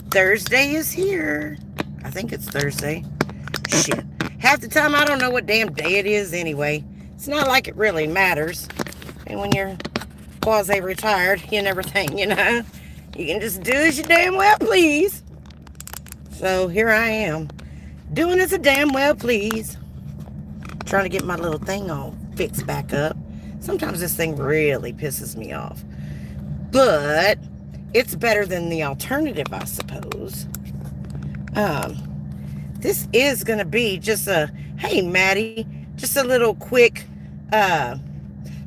Thursday is here. I think it's Thursday. Shit. Half the time I don't know what damn day it is anyway. It's not like it really matters. And when you're quasi-retired, you never think, You can just do as you damn well please. So here I am. Doing as a damn well please. Trying to get my little thing all fixed back up. Sometimes this thing really pisses me off. But it's better than the alternative, I suppose. This is going to be just hey, Maddie, just a little quick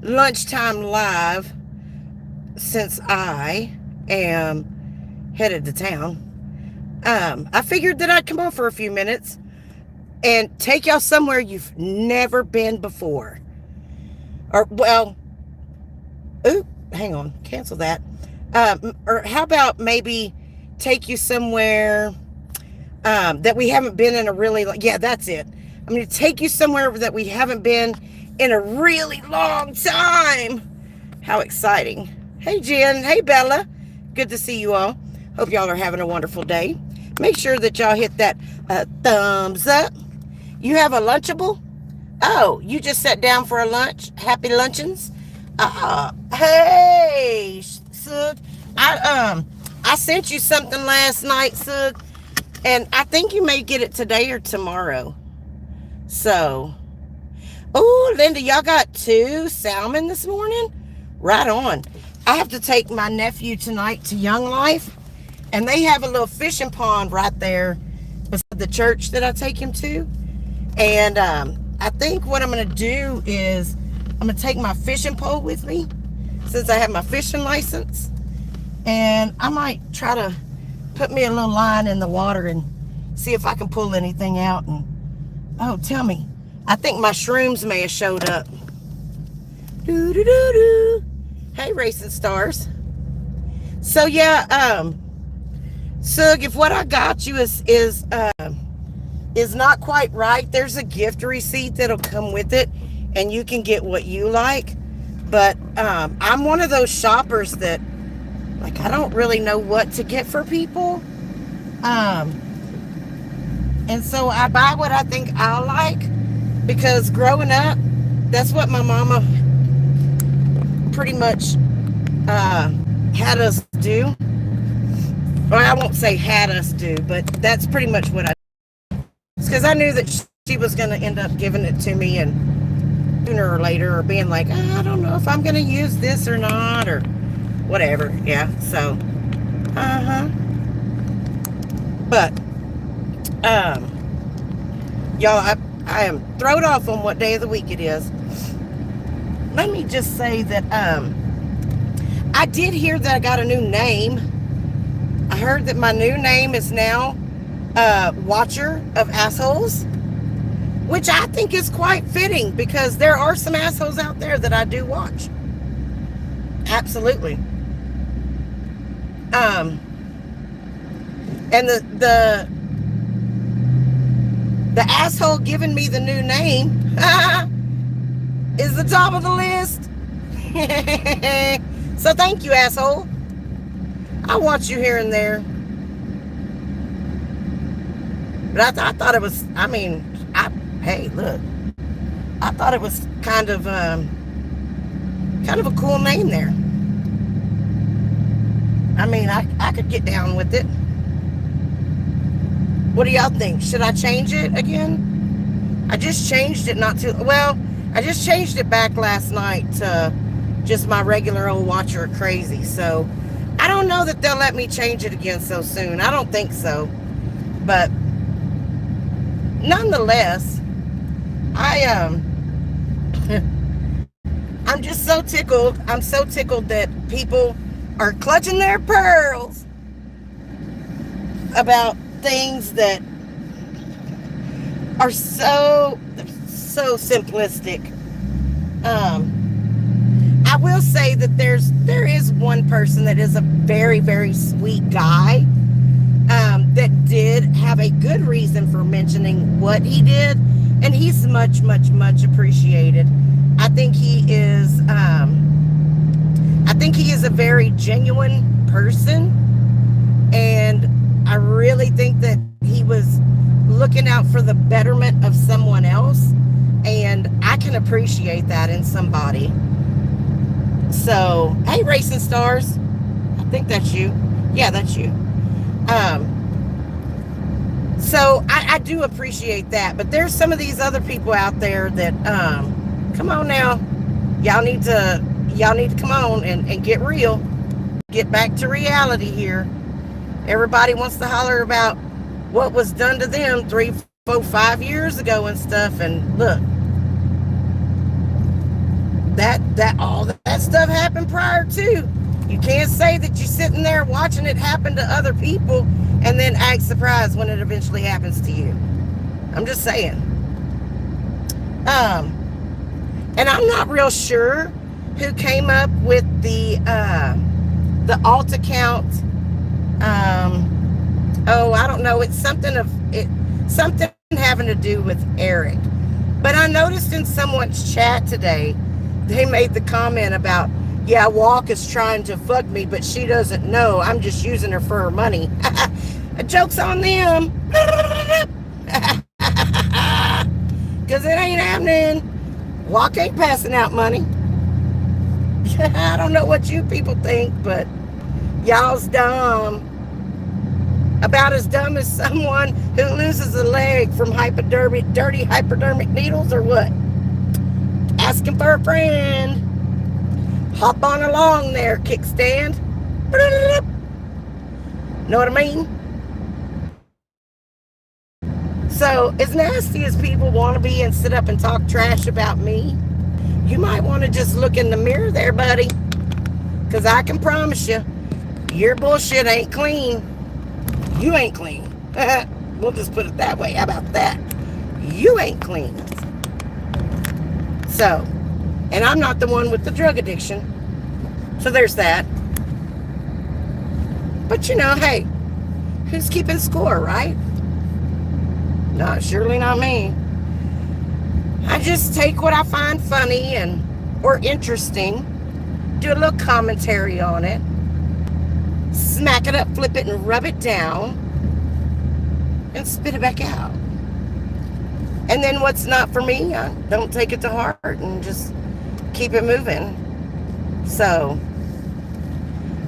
lunchtime live since I am headed to town. I figured that I'd come on for a few minutes and take y'all somewhere you've never been before. Or, well, hang on, cancel that. Or how about maybe take you somewhere that we haven't been in a really, yeah, that's it. I'm going to take you somewhere that we haven't been in a really long time. How exciting. Hey, Jen. Hey, Bella. Good to see you all. Hope y'all are having a wonderful day. Make sure that y'all hit that thumbs up. You have a Lunchable? Oh, you just sat down for a lunch? Happy luncheons? Hey, Sug. I sent you something last night, Sug, and I think you may get it today or tomorrow. So, oh, Linda, y'all got 2 salmon this morning? Right on. I have to take my nephew tonight to Young Life, and they have a little fishing pond right there beside the church that I take him to. And I think what I'm going to do is I'm going to take my fishing pole with me since I have my fishing license. And I might try to put me a little line in the water and see if I can pull anything out. And oh, tell me, I think my shrooms may have showed up. Doo doo doo doo. Hey, Racing Stars. So yeah, Sug, if what I got you is not quite right, there's a gift receipt that'll come with it, and you can get what you like. But I'm one of those shoppers that, like, I don't really know what to get for people. And so I buy what I think I'll like, because growing up, that's what my mama pretty much had us do. Or I won't say had us do, but that's pretty much what I did. It's because I knew that she was going to end up giving it to me, and sooner or later, or being like, I don't know if I'm going to use this or not, or whatever. Yeah, so, But, y'all, I am thrown off on what day of the week it is. Let me just say that, I did hear that I got a new name. I heard that my new name is now, Watcher of Assholes, which I think is quite fitting, because there are some assholes out there that I do watch. Absolutely. And the asshole giving me the new name is the top of the list. So thank you, asshole. I watch you here and there. But I thought it was, hey, look. I thought it was kind of a cool name there. I mean, I could get down with it. What do y'all think? Should I change it again? I just changed it I just changed it back last night to just my regular old Watcher Crazy. So I don't know that they'll let me change it again so soon. I don't think so. But nonetheless, I'm just so tickled. I'm so tickled that people are clutching their pearls about things that are so simplistic. I will say that there is one person that is a very, very sweet guy, that did have a good reason for mentioning what he did, and he's much, much, much appreciated. I think he is a very genuine person, and I looking out for the betterment of someone else, and I can appreciate that in somebody. So, hey, Racing Stars, I think that's you. Yeah, that's you. So I do appreciate that, but there's some of these other people out there that, come on now, y'all need to come on and get real, get back to reality here. Everybody wants to holler about what was done to them 3, 4, 5 years ago and stuff, and look, that all that stuff happened prior to. You can't say that you're sitting there watching it happen to other people and then act surprised when it eventually happens to you. I'm just saying. And I'm not real sure who came up with the alt account. I don't know. It's something having to do with Eric. But I noticed in someone's chat today, they made the comment about, yeah, Walk is trying to fuck me, but she doesn't know. I'm just using her for her money. Joke's on them. Because it ain't happening. Walk ain't passing out money. I don't know what you people think, but y'all's dumb. About as dumb as someone who loses a leg from dirty hypodermic needles, or what? Asking for a friend. Hop on along there, kickstand. Know what I mean? So, as nasty as people want to be and sit up and talk trash about me, you might want to just look in the mirror there, buddy. Because I can promise you, your bullshit ain't clean. You ain't clean. We'll just put it that way. How about that? You ain't clean. So, and I'm not the one with the drug addiction. So there's that. But you know, hey, who's keeping score, right? Surely not me. I just take what I find funny or interesting, do a little commentary on it, smack it up, flip it, and rub it down, and spit it back out. And then what's not for me, I don't take it to heart and just keep it moving. So,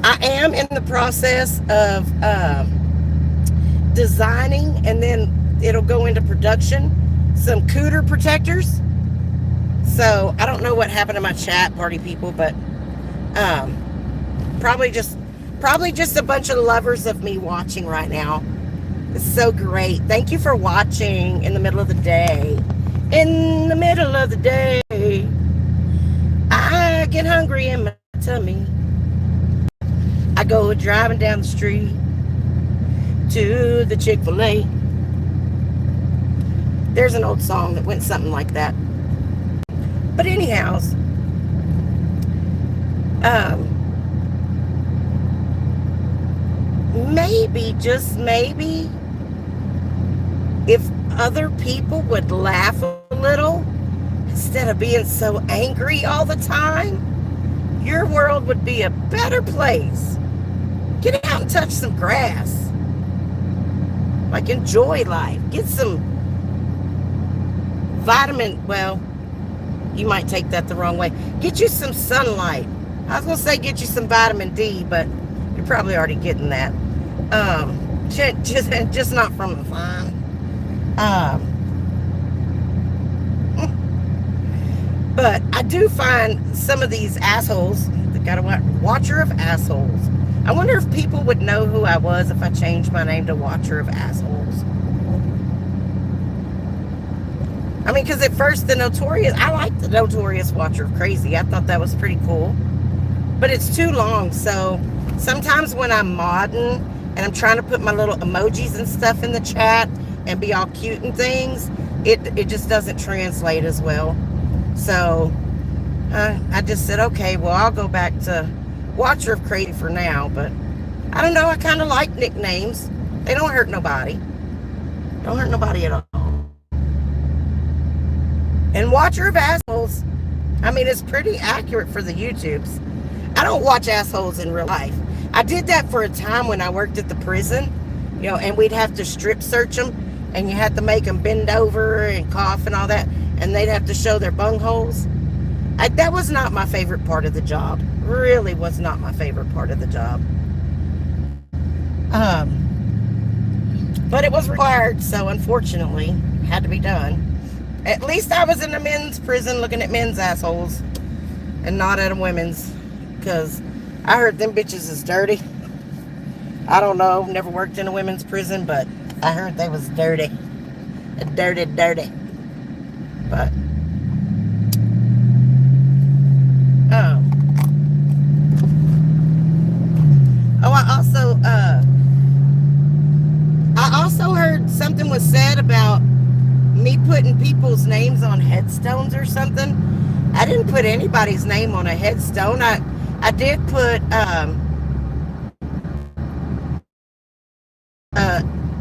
I am in the process of designing, and then it'll go into production, some cooter protectors. So, I don't know what happened to my chat party people, but probably just a bunch of lovers of me watching right now. It's so great. Thank you for watching in the middle of the day. In the middle of the day, I get hungry in my tummy. I go driving down the street to the Chick-fil-A. There's an old song that went something like that. But anyhow, maybe, just maybe, if other people would laugh a little instead of being so angry all the time, your world would be a better place. Get out and touch some grass. Like, enjoy life. Get some well, you might take that the wrong way. Get you some sunlight. I was going to say get you some vitamin D, but you're probably already getting that. Just not from the farm. But I do find some of these assholes, that got a watcher of assholes. I wonder if people would know who I was if I changed my name to Watcher of Assholes. I mean, because at first I liked the Notorious Watcher of Crazy. I thought that was pretty cool. But it's too long, so sometimes when I'm modding and I'm trying to put my little emojis and stuff in the chat and be all cute and things, it just doesn't translate as well. So I just said, okay, well, I'll go back to Watcher of Crazy for now. But I don't know, I kind of like nicknames. They don't hurt nobody. Don't hurt nobody at all. And Watcher of Assholes, I mean, it's pretty accurate for the YouTubes. I don't watch assholes in real life. I did that for a time when I worked at the prison, and we'd have to strip search them and you had to make them bend over and cough and all that, and they'd have to show their bungholes. That was not my favorite part of the job. Really was not my favorite part of the job. But it was required, so unfortunately, had to be done. At least I was in a men's prison looking at men's assholes and not at a women's, because I heard them bitches is dirty. I don't know, never worked in a women's prison, but I heard they was dirty. Dirty. But I also heard something was said about me putting people's names on headstones or something. I didn't put anybody's name on a headstone. I did put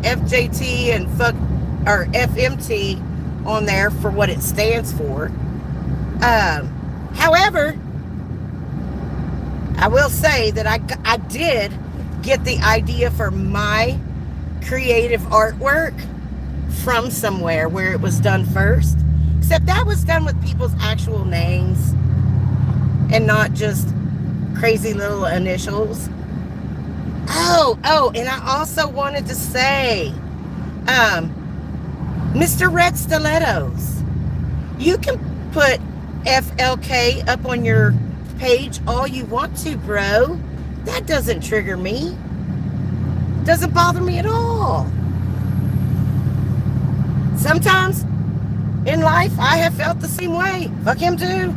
FJT and or FMT on there for what it stands for. However, I will say that I did get the idea for my creative artwork from somewhere where it was done first. Except that was done with people's actual names and not just crazy little initials. Oh, and I also wanted to say, Mr. Red Stilettos, you can put FLK up on your page all you want to, bro. That doesn't trigger me. Doesn't bother me at all. Sometimes in life I have felt the same way. Fuck him too.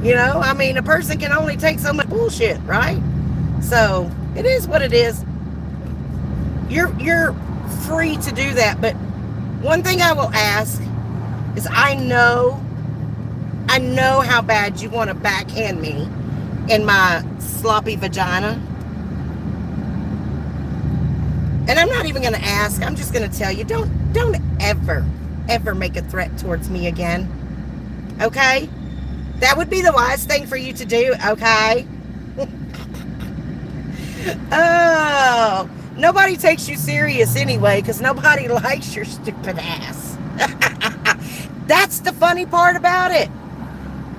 You know, I mean, a person can only take so much bullshit, right? So it is what it is. You're free to do that. But one thing I will ask is, I know how bad you want to backhand me in my sloppy vagina. And I'm not even going to ask. I'm just going to tell you, don't ever make a threat towards me again. Okay? That would be the wise thing for you to do, okay? Oh, nobody takes you serious anyway, because nobody likes your stupid ass. That's the funny part about it,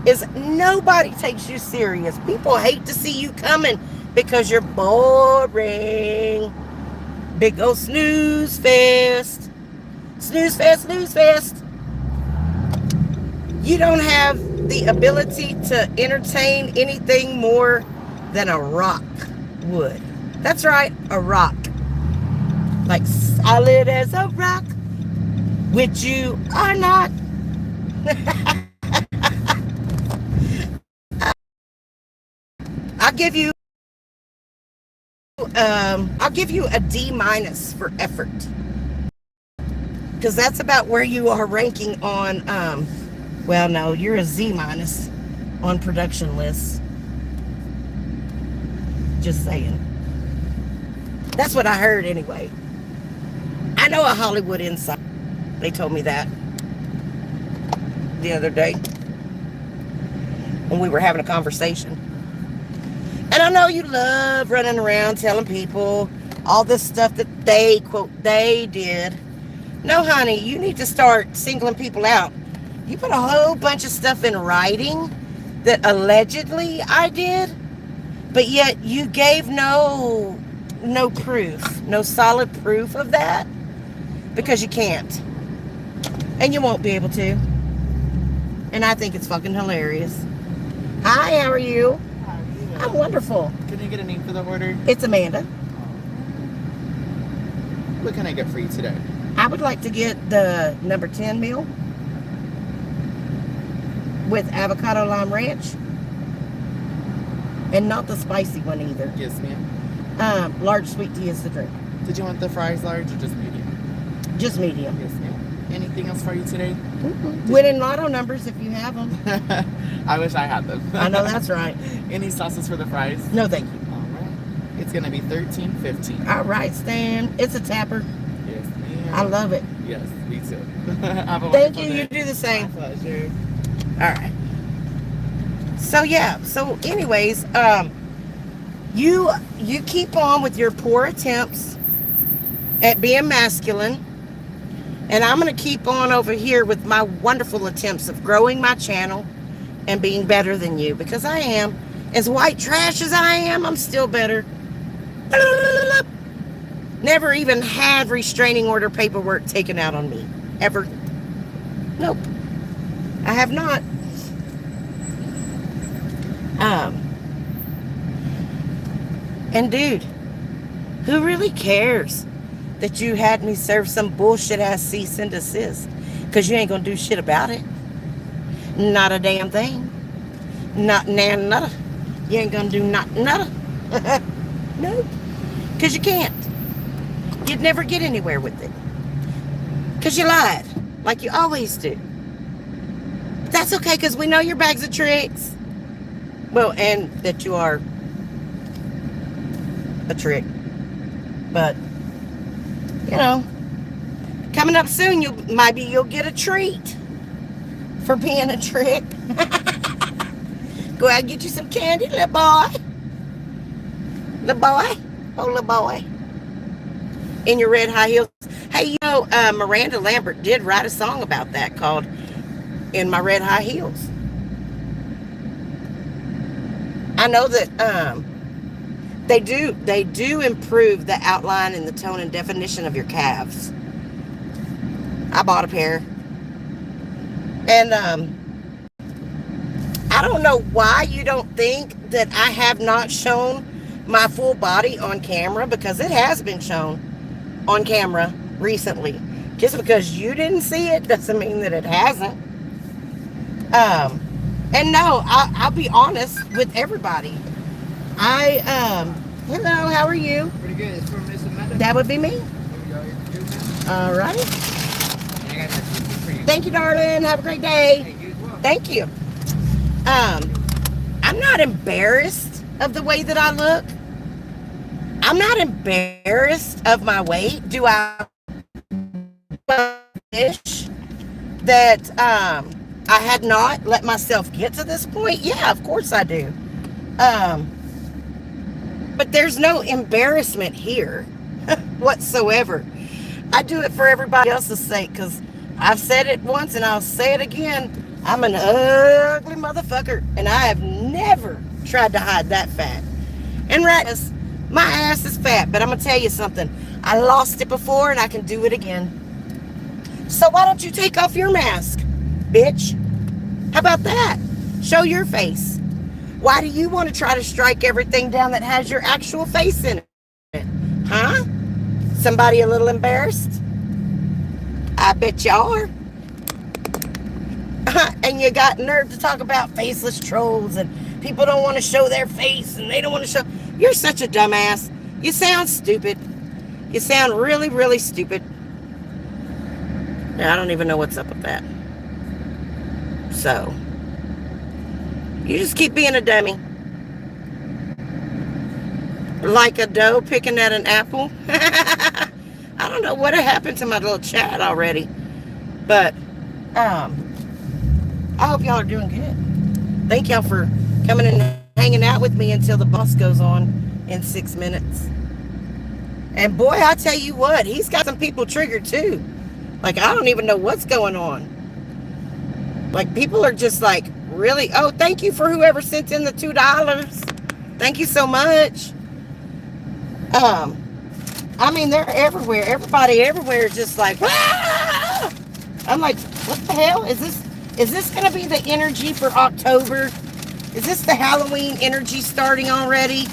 is nobody takes you serious. People hate to see you coming because you're boring. Big old snooze fest. Snooze fest, snooze fest. You don't have the ability to entertain anything more than a rock would. That's right, a rock. Like solid as a rock, which you are not. I'll give you a D- for effort, because that's about where you are ranking on. Well, no, you're a Z- on production lists. Just saying. That's what I heard anyway. I know a Hollywood insider. They told me that the other day when we were having a conversation. And I know you love running around telling people all this stuff that they, quote, they did. No, honey, you need to start singling people out. You put a whole bunch of stuff in writing that allegedly I did, but yet you gave no proof, no solid proof of that, because you can't. And you won't be able to. And I think it's fucking hilarious. Hi, how are you? I'm wonderful. Can I get a name for the order? It's Amanda. What can I get for you today? I would like to get the number 10 meal with avocado lime ranch, and not the spicy one either. Yes, ma'am. Large sweet tea is the drink. Did you want the fries large or just medium? Just medium. Yes, ma'am. Anything else for you today? Winning lotto numbers if you have them. I wish I had them. I know that's right. Any sauces for the fries? No, thank you. All right. It's going to be $13.50. All right, Stan. It's a tapper. Yes, ma'am. I love it. Yes, me too. Have a Thank you. wonderful day. You do the same. My pleasure. All right. So yeah. So anyways, you keep on with your poor attempts at being masculine, And I'm going to keep on over here with my wonderful attempts of growing my channel and being better than you, because I am. As white trash as I am, I'm still better. Never even had restraining order paperwork taken out on me. Ever. Nope. I have not. And dude, who really cares that you had me serve some bullshit ass cease and desist? Because you ain't gonna do shit about it. Not a damn thing. Not nada. You ain't gonna do nada. Nope. Because you can't. You'd never get anywhere with it. Because you lied. Like you always do. But that's okay, because we know your bags of tricks. Well, and that you are a trick. But, you know, coming up soon, you'll get a treat for being a trick. Go out and get you some candy, little boy. Little boy. Oh, little boy. In your red high heels. Hey, you know, Miranda Lambert did write a song about that called In My Red High Heels. I know that they do improve the outline and the tone and definition of your calves. I bought a pair. And I don't know why you don't think that I have not shown my full body on camera, because it has been shown on camera recently. Just because you didn't see it doesn't mean that it hasn't. And no, I'll be honest with everybody. Hello, how are you? Pretty good. It's from Miss Amanda. That would be me. There we go. All right. I got that for you. Thank you, darling. Have a great day. Hey, you as well. Thank you. I'm not embarrassed of the way that I look. I'm not embarrassed of my weight. Do I wish that I had not let myself get to this point? Yeah, of course I do. But there's no embarrassment here whatsoever. I do it for everybody else's sake, because I've said it once and I'll say it again. I'm an ugly motherfucker, and I have never tried to hide that fact. And right, my ass is fat, but I'm going to tell you something. I lost it before, and I can do it again. So why don't you take off your mask, bitch? How about that? Show your face. Why do you want to try to strike everything down that has your actual face in it? Huh? Somebody a little embarrassed? I bet you are. And you got nerve to talk about faceless trolls, and people don't want to show their face, and they don't want to show. You're such a dumbass. You sound stupid. You sound really, really stupid. I don't even know what's up with that. So, you just keep being a dummy. Like a doe picking at an apple. I don't know what happened to my little chat already. But, I hope y'all are doing good. Thank y'all for coming and hanging out with me until the bus goes on in 6 minutes. And boy, I tell you what, he's got some people triggered too. Like, I don't even know what's going on. Like, people are just like, really? Oh, thank you for whoever sent in the $2. Thank you so much. I mean, they're everywhere. Everybody everywhere is just like, ah! I'm like, what the hell? Is this going to be the energy for October? Is this the Halloween energy starting already?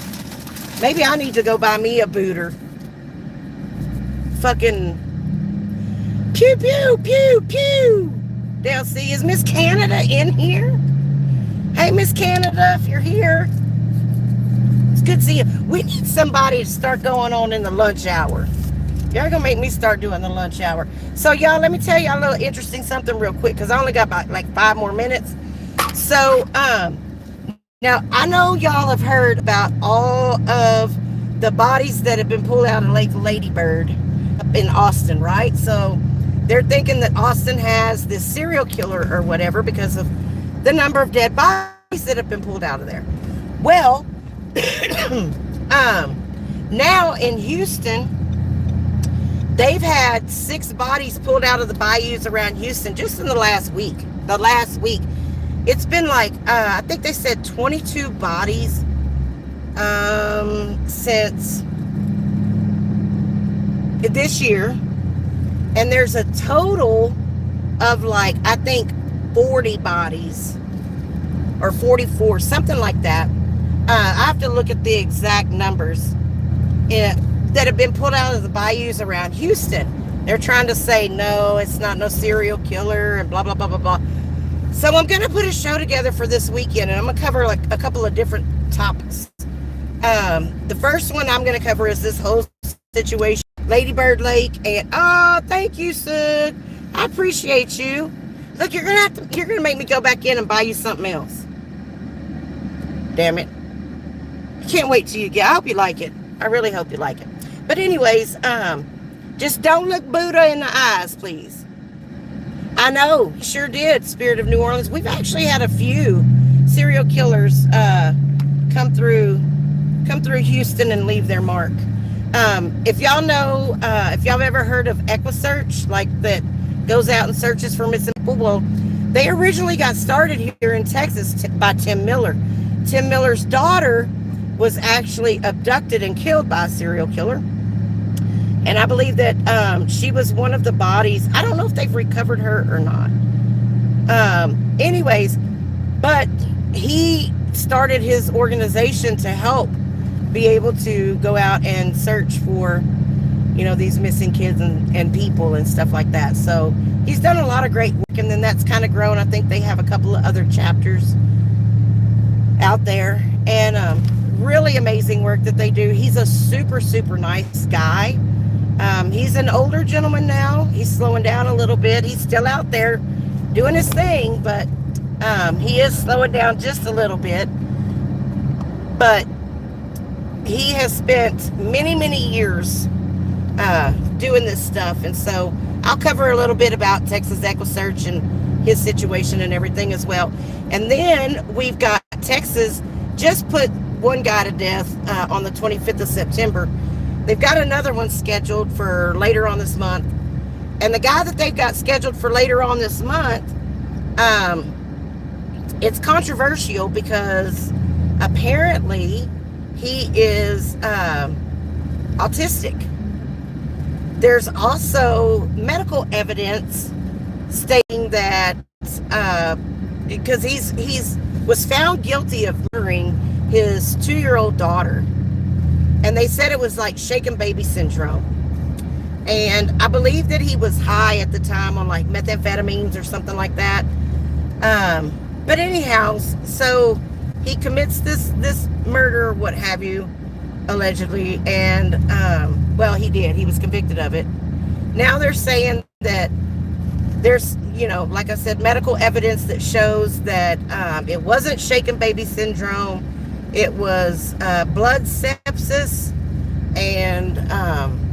Maybe I need to go buy me a booter. Fucking pew, pew, pew, pew. Delcy, is Miss Canada in here? Hey, Miss Canada, if you're here. It's good to see you. We need somebody to start going on in the lunch hour. Y'all gonna make me start doing the lunch hour. So, y'all, let me tell y'all a little interesting something real quick, because I only got about like 5 more minutes. So, now, I know y'all have heard about all of the bodies that have been pulled out of Lake Lady Bird up in Austin, right? So, they're thinking that Austin has this serial killer or whatever because of the number of dead bodies that have been pulled out of there. Well, now in Houston, they've had 6 bodies pulled out of the bayous around Houston just in the last week. The last week. It's been like, I think they said 22 bodies since this year. And there's a total of like, I think 40 bodies or 44, something like that. I have to look at the exact numbers that have been pulled out of the bayous around Houston. They're trying to say, no, it's not no serial killer and blah, blah, blah, blah, blah. So I'm going to put a show together for this weekend, and I'm going to cover like a couple of different topics. The first one I'm going to cover is this whole situation, Lady Bird Lake, and oh, thank you, Sug. I appreciate you. Look, you're gonna make me go back in and buy you something else. Damn it. I can't wait till you get. I hope you like it. I really hope you like it. But anyways, just don't look Buddha in the eyes, please. I know, sure did, Spirit of New Orleans. We've actually had a few serial killers come through Houston and leave their mark. If y'all know, if y'all have ever heard of EquiSearch, like that goes out and searches for missing people, well, they originally got started here in Texas by Tim Miller. Tim Miller's daughter was actually abducted and killed by a serial killer. And I believe that she was one of the bodies. I don't know if they've recovered her or not. Anyways, but he started his organization to help be able to go out and search for, you know, these missing kids and people and stuff like that. So he's done a lot of great work, and then that's kind of grown. I think they have a couple of other chapters out there, and really amazing work that they do. He's a super, super nice guy. He's an older gentleman now. He's slowing down a little bit. He's still out there doing his thing, but he is slowing down just a little bit. But he has spent many, many years doing this stuff. And so I'll cover a little bit about Texas EquiSearch and his situation and everything as well. And then we've got Texas just put one guy to death on the 25th of September. They've got another one scheduled for later on this month. And the guy that they've got scheduled for later on this month, it's controversial because apparently he is autistic. There's also medical evidence stating that because he's was found guilty of murdering his 2-year-old daughter, and they said it was like shaken baby syndrome. And I believe that he was high at the time on like methamphetamines or something like that. But anyhow, so he commits this murder, what have you, allegedly, and well, he did. He was convicted of it. Now they're saying that there's, you know, like I said, medical evidence that shows that it wasn't shaken baby syndrome. It was blood sepsis and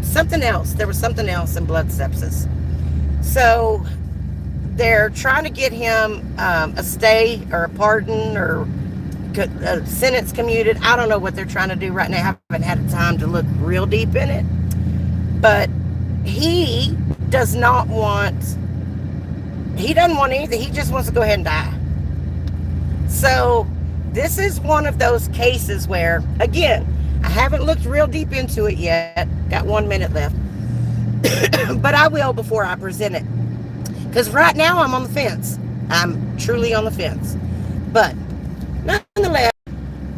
something else. There was something else in blood sepsis. So they're trying to get him a stay or a pardon or a sentence commuted. I don't know what they're trying to do right now. I haven't had time to look real deep in it. But he doesn't want anything. He just wants to go ahead and die. So this is one of those cases where, again, I haven't looked real deep into it yet. Got 1 minute left. But I will before I present it. Because right now I'm on the fence. I'm truly on the fence. But nonetheless,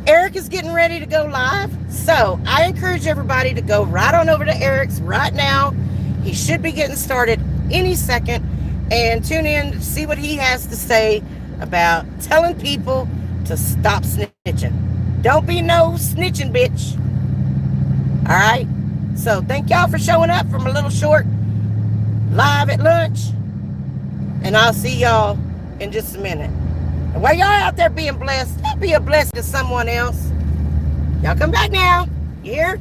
Eric is getting ready to go live. So I encourage everybody to go right on over to Eric's right now. He should be getting started any second. And tune in to see what he has to say about telling people to stop snitching. Don't be no snitching bitch. All right? So thank y'all for showing up from a little short live at lunch. And I'll see y'all in just a minute. And while y'all out there being blessed, be a blessing to someone else. Y'all come back now. You hear?